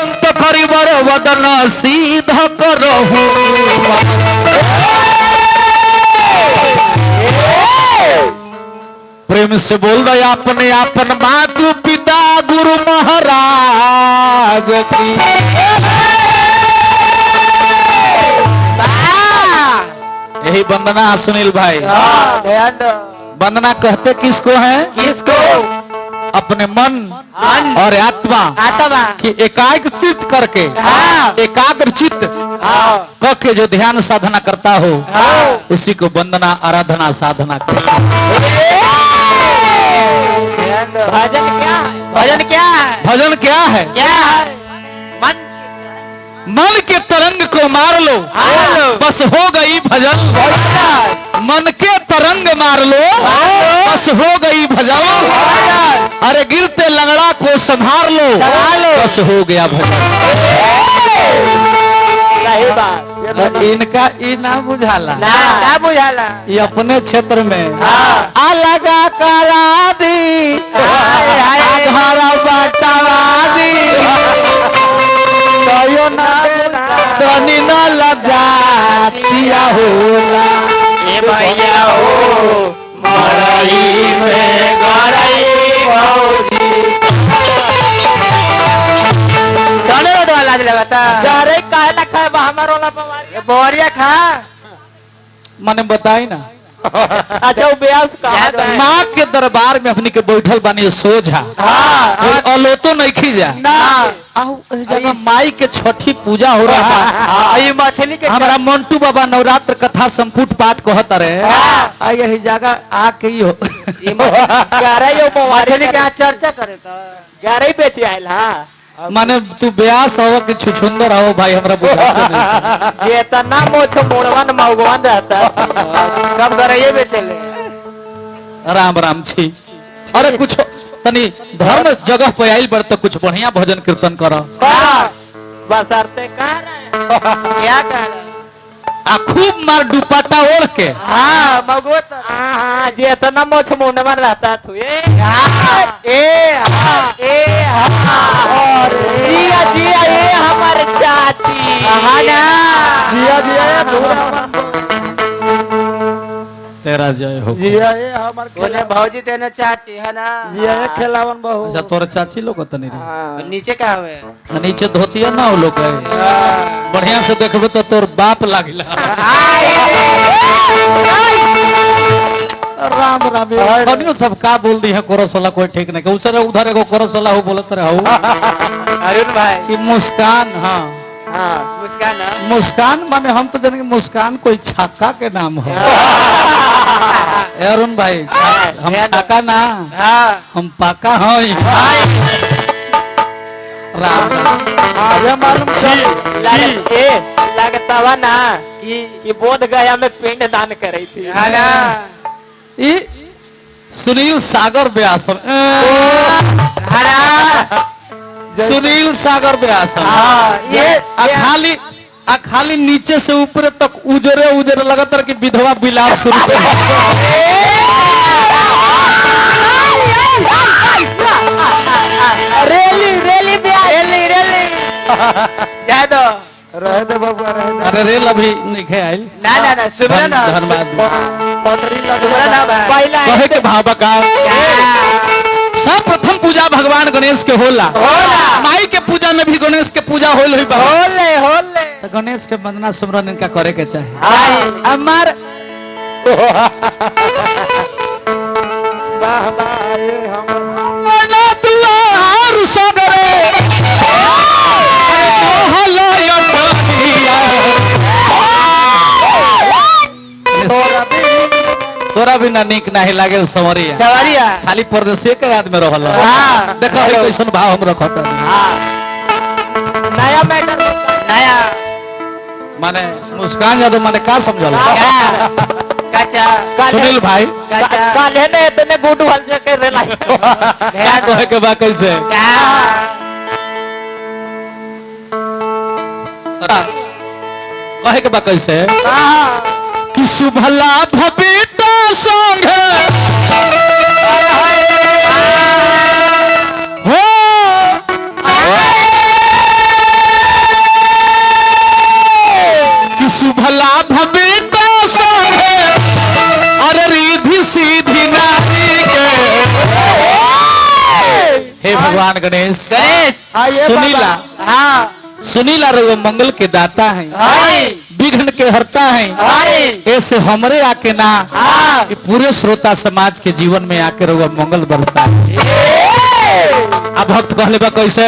अंत करिबर वदन सीध करहु। प्रेम से बोल रहे अपने अपन मातु पिता गुरु महाराज की। यही वंदना सुनील भाई। वंदना कहते किसको है? किसको? अपने मन और आत्मा की एकाग्रचित करके, एकाग्रचित करके जो ध्यान साधना करता हो उसी को वंदना आराधना साधना करता है। भजन क्या है? भजन क्या है? भजन क्या है? क्या है? मन के तरंग को मार लो बस हो गई भजन। मन के तरंग मार लो बस हो गई भजन। अरे गिरते लंगड़ा को संभाल लो बस हो गया भजन। सही बात। इनका ई ना बुझाला, ना बुझाला। ये अपने क्षेत्र में अलगा करा दी, आधारा बटवा दी, तनी न लगा दिया होला। ए भैया हो मरई में गरई भौजी। तने तो लाज लगाता। चारे काहे ना खाए हमार वाला बवारिया। बवारिया खा। मैंने बताई ना। अच्छा व्यास का माँ के दरबार में अपनी के बैठल बानी सोझा। अलोतो नहीं खींचा जगह माई के छठी पूजा हो रहा है। ये मछली के हमारा मंटू बाबा नवरात्र कथा संपुट पाठ कहत रहे। यही जगह आके ही हो मछली के चर्चा करे तो गारे बेची आयल। माने तू ब्यास हो कि छुछुंदर हो भाई हमरा बुझा ये तना मोछ मोड़वन मौगवन रहता सब गरइए बेचले। राम राम छी। अरे कुछ तनी धर्म जगह पे आइल बर तो कुछ बढ़िया भजन कीर्तन करो। बसरते कह रहे क्या कह रहे? खूब मार दुपट्टा ओढ़ के। हाँ मगोत। हाँ जे तना मोछ मोड़वन रहता तू ए जिया जिया ये हमारे चाची। हाँ ना जिया जिया तेरा जय हो। जिया ये हमारे भौजी तेने चाची है ना। जिया ये खिलावन बहू। अच्छा तोरे चाची लोग तनी रे। नीचे क्या हुए? नीचे धोतिया ना हो लोग बढ़िया से देखबे तो तोर बाप लागिला। राम राम बनियो सब का बोल दी है कोरस वाला कोई ठीक नहीं। उसरे उधर एगो कोरस वाला हो बोलत रहे हो अरुण भाई कि मुस्कान। हाँ मुस्कान। मुस्कान माने हम तो जाने मुस्कान कोई छक्का के नाम हो। अरुण भाई हम छक्का ना हम पाका हई। राम राम मालूम लगता हुआ ना कि बोध गया में पिंड दान करे थी है ना। सुनील सागर व्यास। सुनील सागर व्यास। ये खाली नीचे से ऊपर तक उजरे उजरे लगातार कि विधवा बिलाप शुरू कर। रेली रेली रेली रेली जा दो रह दे बाबू रह दे। अरे रेल अभी नहीं आयल। ना सुबह ना पहला कहे के भाव का सब प्रथम पूजा भगवान गणेश के होला। माई के पूजा में भी गणेश के पूजा होले तो गणेश के वंदना सुमरन इनका करे के चाहे। हमार तोरा भी ना निक नहीं लागे सवरिया खाली परदेसी के याद में रहल। देखो कैसन भाव हम रखत। नया मैटर नया माने मुस्कान जादू माने का समझल? काचा सुनील भाई काले ने इतने गुड हल से कर रे क्या कहे के बा कैसे? कहे के बा कैसे कि शुभला भविता संग हो भगवान गणेश गणेश सुनीला हाँ सुनीला रे वो मंगल के दाता है हाय विघ्न के हरता है हाय ऐसे हमरे आके ना हाँ ये पूरे श्रोता समाज के जीवन में आके रहुआ मंगल बरसा अब भक्त कहले बा कैसे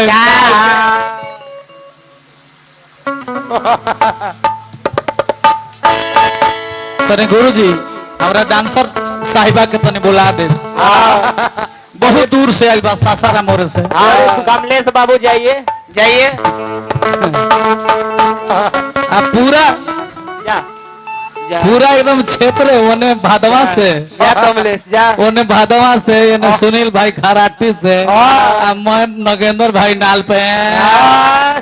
तने गुरुजी हमरा डांसर साहिबा के तने बुला दे बहुत दूर से आई बा सासाराम मोरे से कमलेश बाबू जाइए जाइए अब पूरा जा जा पूरा एकदम क्षेत्र ओने भादवा से जा कमलेश जा ओने भादवा से एने सुनील भाई खराटी से आ मैं नगेंद्र भाई नाल पे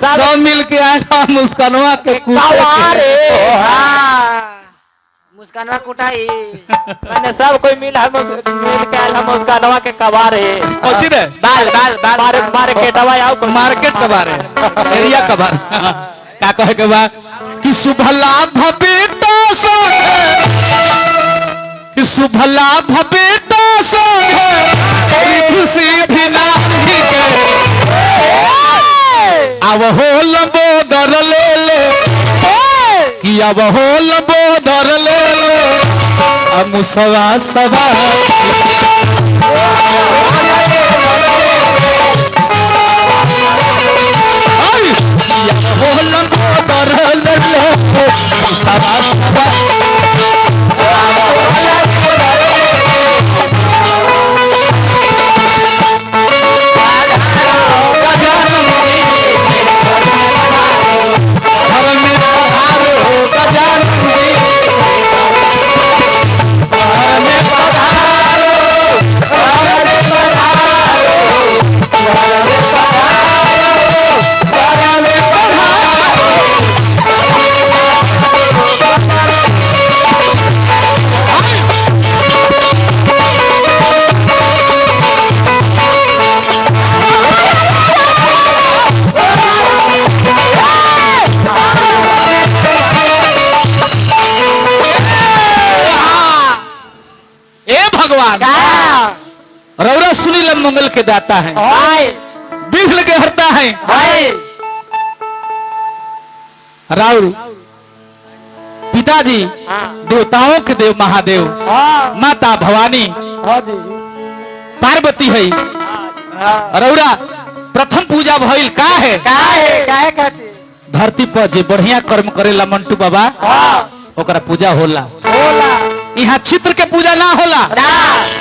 सब मिल के आए मुस्कानवा के सवारे मुस्कानवा कुटाई मैंने सब कोई मिल के आयल हम मुस्कानवा के कबारे कोची रे बाल बाल बाल मारे मारे के दवाई आओ मार्केट के बारे एरिया के बारे का कहे के बा कि शुभला भबेटा संग कि शुभला भबेटा संग खुशी भी नाही के अब हो लंबो दर ले ले कि अब हो लंबो दर ले ले अब मुसवा सवा बोलन बरल से सवा सवा भगवान रौरा सुनील मंगल के दाता है विघ्न के हरता है राउर पिताजी देवताओं के देव महादेव माता भवानी पार्वती है रौरा प्रथम पूजा भइल का है धरती पर जे बढ़िया कर्म करेला मंटू बाबा ओकरा पूजा होला यहाँ चित्र के पूजा ना होला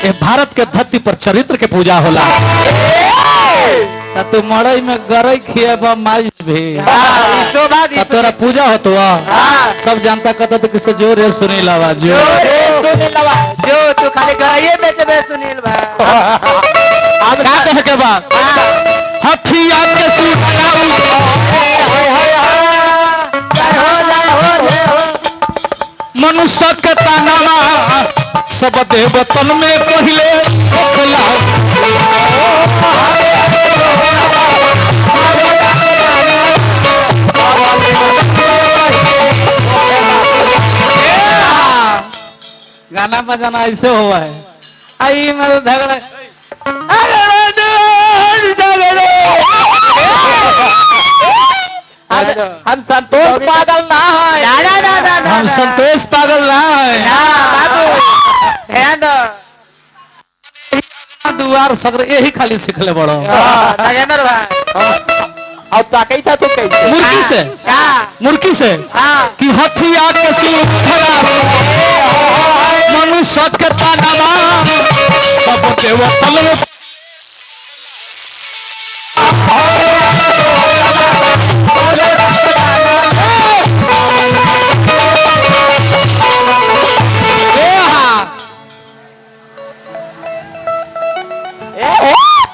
ये भारत के धरती पर चरित्र के पूजा होला तो मड़ई में गरई खिएबा माई भी तोरा पूजा होतो सब जानता कहता तो किसे जोर है सुनील आवाज जो तू खाली गराइए बेचबे सुनील भाई अब का कहे के बाद हथिया के मनुष्य के तानामा सब देवतन में पहले गाना बजाना ऐसे हुआ है आई मतलब झगड़ा हम संतोष पागल ना है हम संतोष पागल ना है दुआर सगर यही खाली सीखले बड़ो नगेंद्र भाई और ताकई था तो कैसे मुर्की से कि हथिया के मनुष्य के ताना सब देवतन में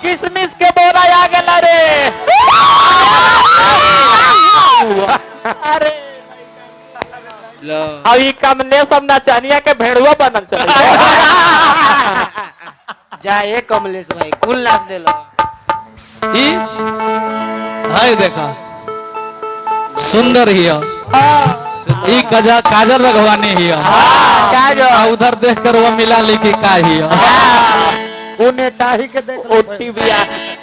किसमिस के बोरा आ गया रे अरे अभी कमलेश सब नचनिया के भेड़ुआ बनल चल जाए कमलेश भाई कुल नाच देलो ई हाय देखा सुंदर हिया ई काजल रघवानी हिया उधर देख कर वो मिला लिखी का हिया उन्हें टाही के देख ओटी बिया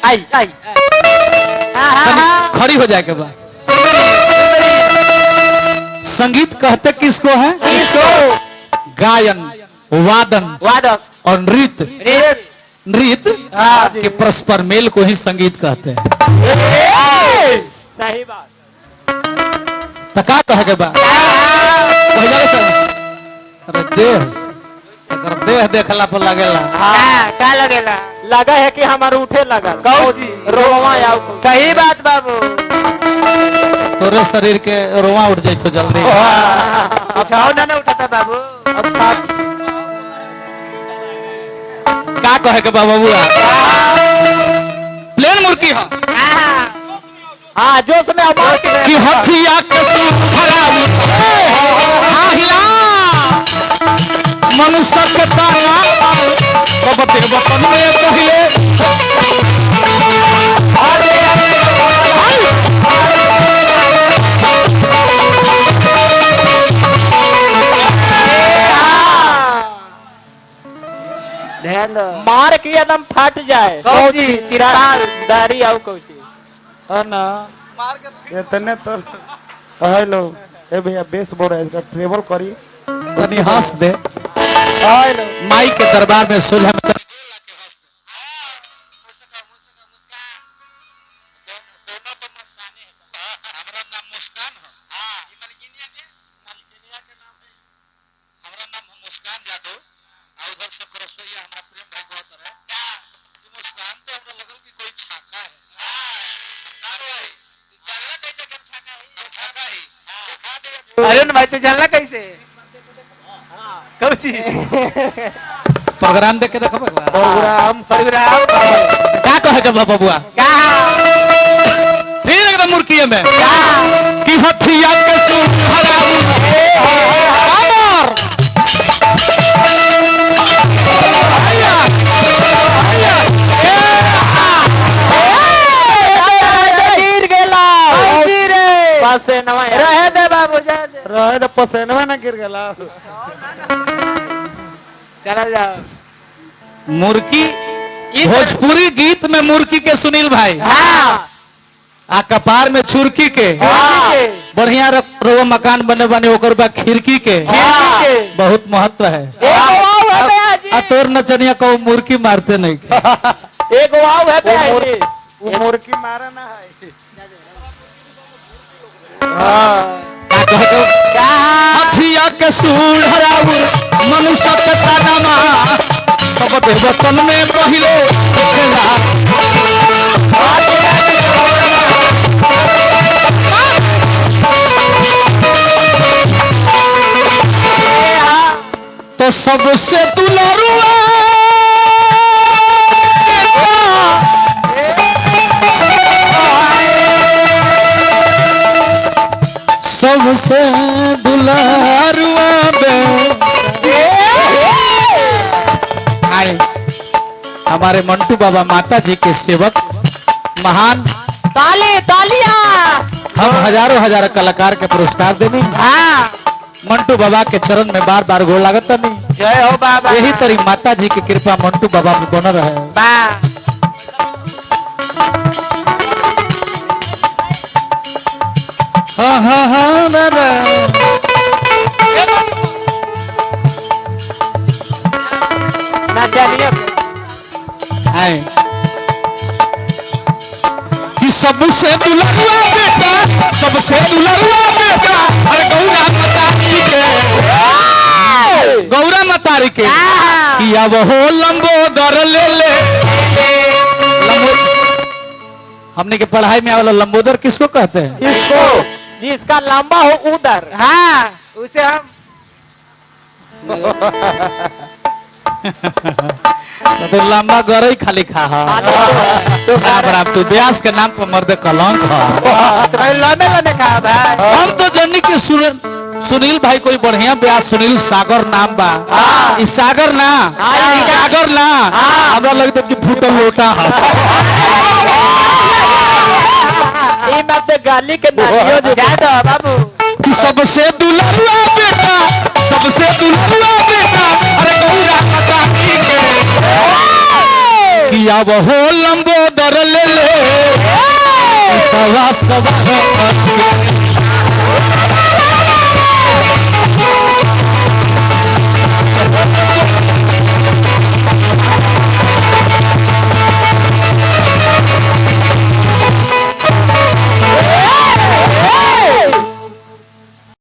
आई आई तनी खड़ी हो जाए के बाद संगीत कहते किसको है? गायन, वादन वादक और नृत्य। रेत नृत्य के परस्पर मेल को ही संगीत कहते हैं। सही बात। तो का कहे के बा पहले से अरे देह देखला पर लगेला का लगेला लगा है कि हमारे उठे लगा कौजी रोवा या सही बात बाबू तोरे शरीर के रोवा उठ जाए तो जल्दी। उठाओ ना उठाता बाबू का कहे के बा बबुआ प्लेन मुर्की हो हाँ जोश में अमार कि हथिया के फराऊ हाँ हिला मनुष्य के ताना कबते बतन में पहिले ध्यान दो मार की एकदम फट जाए कौजी तिराल दाढ़ी आओ कौची है ना इतने तो हेलो ए भैया बेस बोल रहा है इसका ट्रेवल करी तनी हंस दे हेलो माई के दरबार में सुलह में अरुण भाई तू जानला कैसे कौची प्रोग्राम देख के देखो प्रोग्राम प्रोग्राम का कहे के बा बबुआ का फिर एकदम मुर्की में कि हथिया के सूट फराऊ अमर गिर गेला पास से नवा रहे दे बाबू जा दे रहे तो पसेनवा ना गिर गला चला जाओ मुर्की भोजपुरी गीत में मुर्की के सुनील भाई हाँ आ कपार में छुरकी के बढ़िया रो मकान बने बने ओकर बा खिड़की के बहुत महत्व है। आ तोर नचनिया को मुर्की मारते नहीं के। एक वाव है पे वो मुर्गी मारा ना है का कहे के हथिया के सूढ़ हराऊ मनुष्य के ताना सब देवतन में पहिले तो सबसे दुलरुआ सबसे दुलारुआ आए हमारे मंटू बाबा माता जी के सेवक महान ताली तालियां हम हजारों कलाकार के पुरस्कार देनी हाँ मंटू बाबा के चरण में बार बार गोड़ लागत नहीं। जय हो बाबा यही तरी माता जी की कृपा मंटू बाबा में बन रहे। बा हाँ हाँ हाँ ना ना। ना जानिए आए कि सबसे दुलरुआ बेटा सबसे दुलरुआ बेटा अरे गौरा मतारी के कि अब हो लंबोदर ले ले हमने के पढ़ाई में वाला लंबोदर किसको कहते हैं? इसको जिसका लंबा हो उधर हाँ उसे हम तो लंबा गरई खाली खा तो राम तू व्यास के नाम पर मर्द कलंक लमे लमे खा भाई हम तो जन्नी के सुनील भाई कोई बढ़िया व्यास सुनील सागर नाम बा ई सागर ना सागर ना हमरा लगता कि फूटल लोटा ये बात गाली के नालियों जो ज्यादा बाबू कि सबसे दुलरुआ बेटा सबसे दुलरुआ बेटा अरे गौरा मतारी के कि अब हो लंबोदर ऑर्डर ले ले सवा सवा